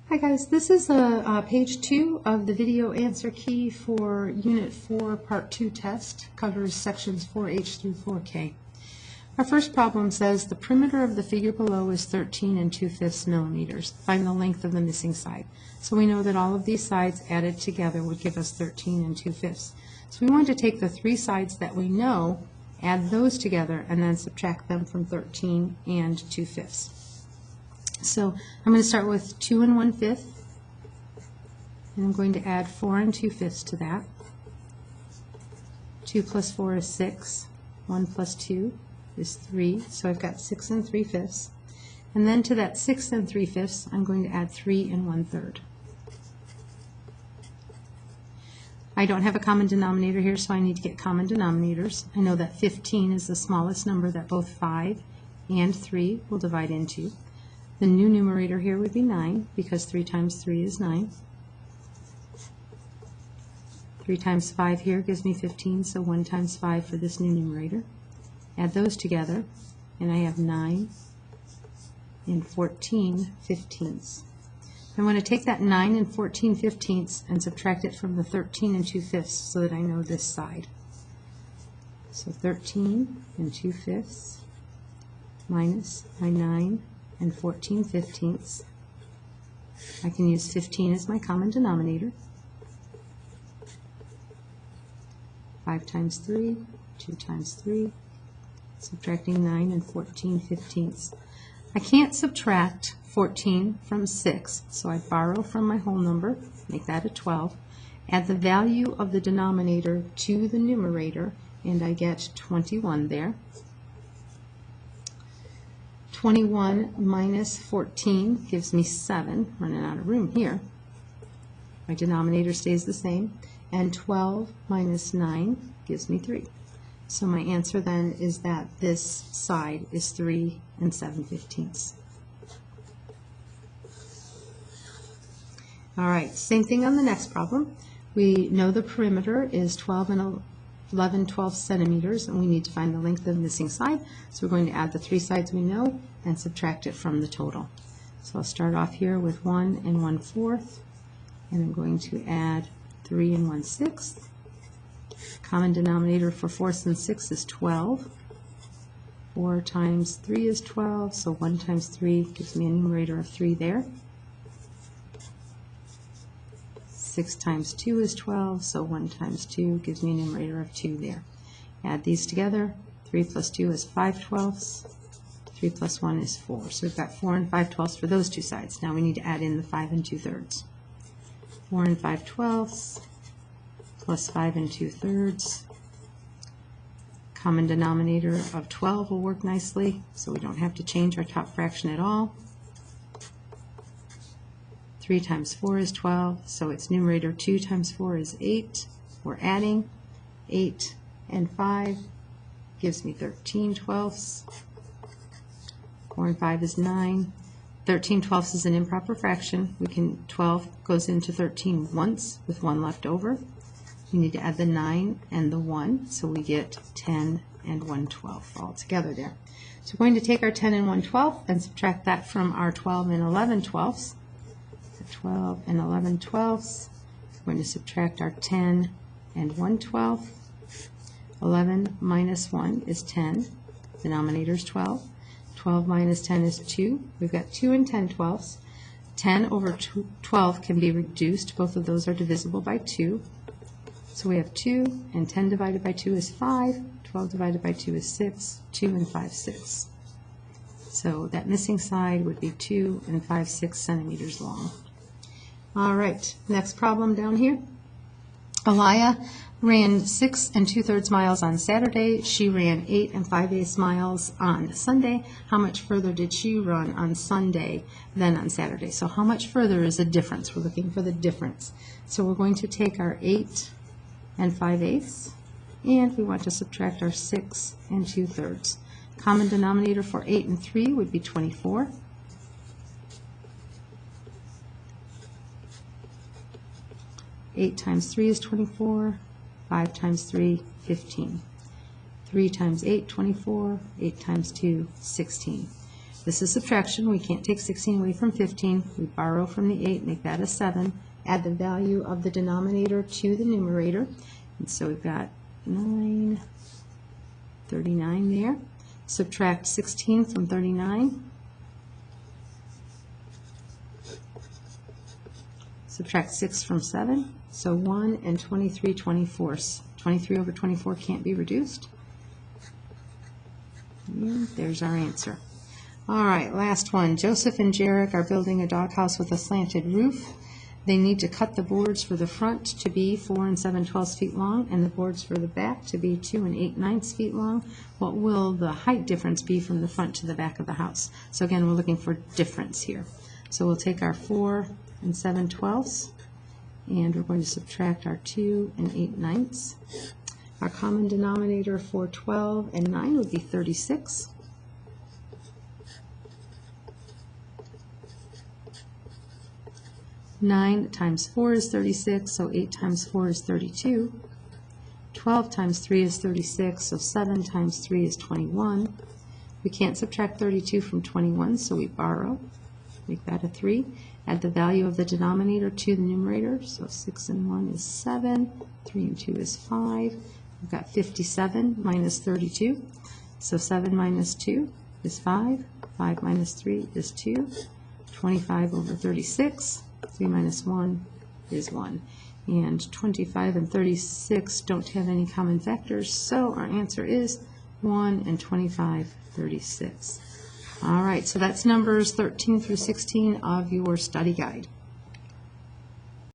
Hi guys, this is page 2 of the video answer key for Unit 4 Part 2 test. Covers sections 4H through 4K. Our first problem says the perimeter of the figure below is 13 2/5 millimeters. Find the length of the missing side. So we know that all of these sides added together would give us 13 2/5. So we want to take the three sides that we know, add those together, and then subtract them from 13 2/5. So I'm going to start with 2 1/5, and I'm going to add 4 2/5 to that. 2 plus 4 is 6, 1 plus 2 is 3, so I've got 6 3/5. And then to that 6 3/5, I'm going to add 3 1/3. I don't have a common denominator here, so I need to get common denominators. I know that 15 is the smallest number that both 5 and 3 will divide into. The new numerator here would be 9, because 3 times 3 is 9. 3 times 5 here gives me 15, so 1 times 5 for this new numerator. Add those together, and I have 9 14 fifteenths. I want to take that 9 14 fifteenths and subtract it from the 13 2/5 so that I know this side. So 13 2/5 minus my 9 14 fifteenths. I can use 15 as my common denominator. 5 times 3, 2 times 3, subtracting 9 14 fifteenths. I can't subtract 14 from 6, so I borrow from my whole number, make that a 12, add the value of the denominator to the numerator, and I get 21 there. 21 minus 14 gives me 7, running out of room here. My denominator stays the same, and 12 minus 9 gives me 3. So my answer then is that this side is 3 7/15. All right, same thing on the next problem. We know the perimeter is 12 11/12 centimeters, and we need to find the length of the missing side. So we're going to add the three sides we know and subtract it from the total. So I'll start off here with 1 1/4, and I'm going to add 3 1/6. Common denominator for 4 and 6 is 12. 4 times 3 is 12, so 1 times 3 gives me a numerator of 3 there. 6 times 2 is 12, so 1 times 2 gives me a numerator of 2 there. Add these together. 3 plus 2 is 5/12. 3 plus 1 is 4. So we've got 4 5/12 for those two sides. Now we need to add in the 5 2/3. 4 5/12 plus 5 2/3. Common denominator of 12 will work nicely, so we don't have to change our top fraction at all. 3 times 4 is 12, so its numerator 2 times 4 is 8. We're adding 8 and 5 gives me 13/12. 4 and 5 is 9. 13/12 is an improper fraction. 12 goes into 13 once with 1 left over. We need to add the 9 and the 1, so we get 10 and 1/12 all together there. So we're going to take our 10 and 1/12 and subtract that from our 12 and 11/12. 12 and 11/12. We're going to subtract our 10 and 1/12. 11 minus 1 is 10. Denominator is 12. 12 minus 10 is 2. We've got 2 and 10/12. 10 over 12 can be reduced. Both of those are divisible by 2. So we have 2, and 10 divided by 2 is 5. 12 divided by 2 is 6. 2 and 5/6. So that missing side would be 2 5/6 centimeters long. All right, next problem down here. Aliyah ran 6 2/3 miles on Saturday. She ran 8 5/8 miles on Sunday. How much further did she run on Sunday than on Saturday? So how much further is the difference? We're looking for the difference. So we're going to take our 8 5/8, and we want to subtract our 6 2/3. Common denominator for 8 and 3 would be 24. 8 times 3 is 24. 5 times 3, 15. 3 times 8, 24. 8 times 2, 16. This is subtraction. We can't take 16 away from 15. We borrow from the 8, make that a 7. Add the value of the denominator to the numerator. And so we've got 9, 39 there. Subtract 16 from 39. Subtract 6 from 7. So 1 and 23 24ths. 23 over 24 can't be reduced. And there's our answer. All right, last one. Joseph and Jarek are building a doghouse with a slanted roof. They need to cut the boards for the front to be 4 and 7/12 feet long and the boards for the back to be 2 and 8/9 feet long. What will the height difference be from the front to the back of the house? So again, we're looking for difference here. So we'll take our 4 and 7/12 and we're going to subtract our 2 and 8/9. Our common denominator for 12 and 9 would be 36. Nine times 4 is 36, so 8 times 4 is 32. 12 times 3 is 36, so 7 times 3 is 21. We can't subtract 32 from 21, so we borrow. Make that a 3. Add the value of the denominator to the numerator, so 6 and 1 is 7, 3 and 2 is 5. We've got 57 minus 32, so 7 minus 2 is 5, 5 minus 3 is 2, 25 over 36. 3 minus 1 is 1. And 25 and 36 don't have any common factors, so our answer is 1 and 25, 36. All right, so that's numbers 13 through 16 of your study guide.